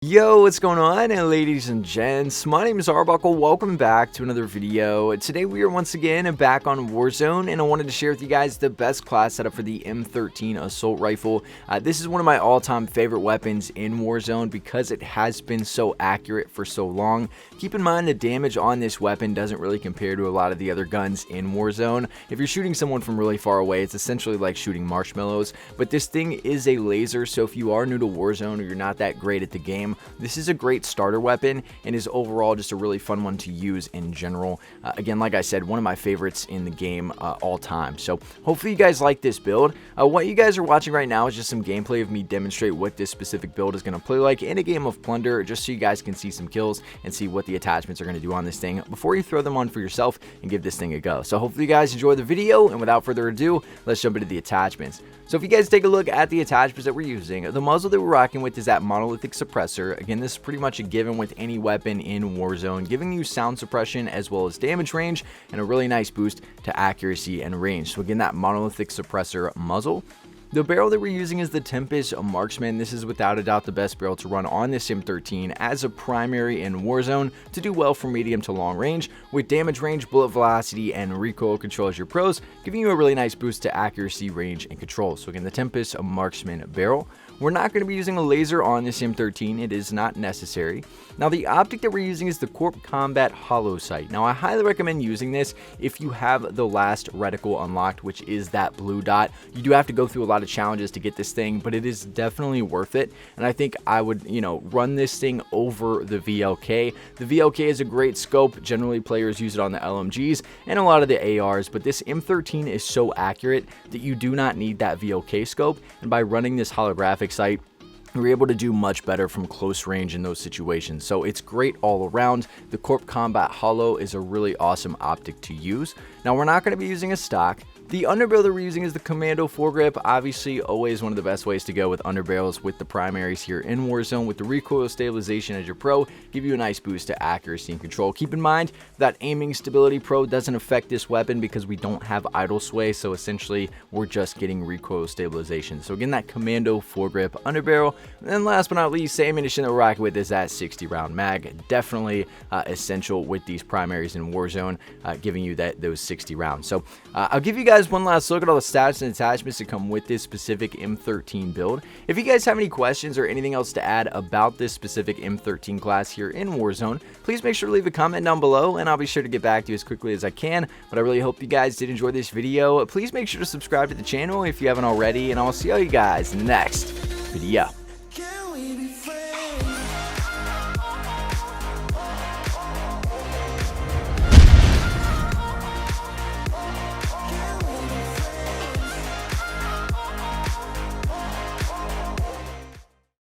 Yo, what's going on, ladies and gents? My name is Arbuckle. Welcome back to another video. Today we are once again back on Warzone, and I wanted to share with you guys the best class setup for the M13 assault rifle. This is one of my all-time favorite weapons in Warzone because it has been so accurate for so long. Keep in mind the damage on this weapon doesn't really compare to a lot of the other guns in Warzone. If you're shooting someone from really far away, it's essentially like shooting marshmallows, but this thing is a laser, so if you are new to Warzone or you're not that great at the game, this is a great starter weapon and is overall just a really fun one to use in general. Again, like I said, one of my favorites in the game all time. So hopefully you guys like this build. What you guys are watching right now is just some gameplay of me demonstrate what this specific build is going to play like in a game of Plunder, just so you guys can see some kills and see what the attachments are going to do on this thing before you throw them on for yourself and give this thing a go. So hopefully you guys enjoy the video, and without further ado, let's jump into the attachments. So if you guys take a look at the attachments that we're using, the muzzle that we're rocking with is that monolithic suppressor. Again, this is pretty much a given with any weapon in Warzone, giving you sound suppression as well as damage range and a really nice boost to accuracy and range. So again, that monolithic suppressor muzzle. The barrel that we're using is the Tempest Marksman. This is without a doubt the best barrel to run on this M13 as a primary in Warzone to do well from medium to long range, with damage range, bullet velocity, and recoil control as your pros, giving you a really nice boost to accuracy, range, and control. So again, the Tempest Marksman barrel. We're not going to be using a laser on this M13. It is not necessary. Now, the optic that we're using is the Corp Combat Hollow Sight. Now, I highly recommend using this if you have the last reticle unlocked, which is that blue dot. You do have to go through a lot of challenges to get this thing, but it is definitely worth it. And I think I would, run this thing over the VLK. The VLK is a great scope. Generally, players use it on the LMGs and a lot of the ARs, but this M13 is so accurate that you do not need that VLK scope. And by running this holographic sight, we're able to do much better from close range in those situations. So it's great all around. The Corp Combat Hollow is a really awesome optic to use. Now, we're not going to be using a stock. The underbarrel that we're using is the Commando foregrip. Obviously, always one of the best ways to go with underbarrels with the primaries here in Warzone, with the recoil stabilization as your pro, give you a nice boost to accuracy and control. Keep in mind that aiming stability pro doesn't affect this weapon because we don't have idle sway, so essentially we're just getting recoil stabilization. So again, that Commando foregrip underbarrel. And then last but not least, same ammunition that we're rocking with is that 60 round mag. Definitely essential with these primaries in Warzone, giving you those 60 rounds. So I'll give you guys one last look at all the stats and attachments that come with this specific M13 build. If you guys have any questions or anything else to add about this specific M13 class here in Warzone, please make sure to leave a comment down below, and I'll be sure to get back to you as quickly as I can. But I really hope you guys did enjoy this video. Please make sure to subscribe to the channel if you haven't already, and I'll see all you guys in the next video.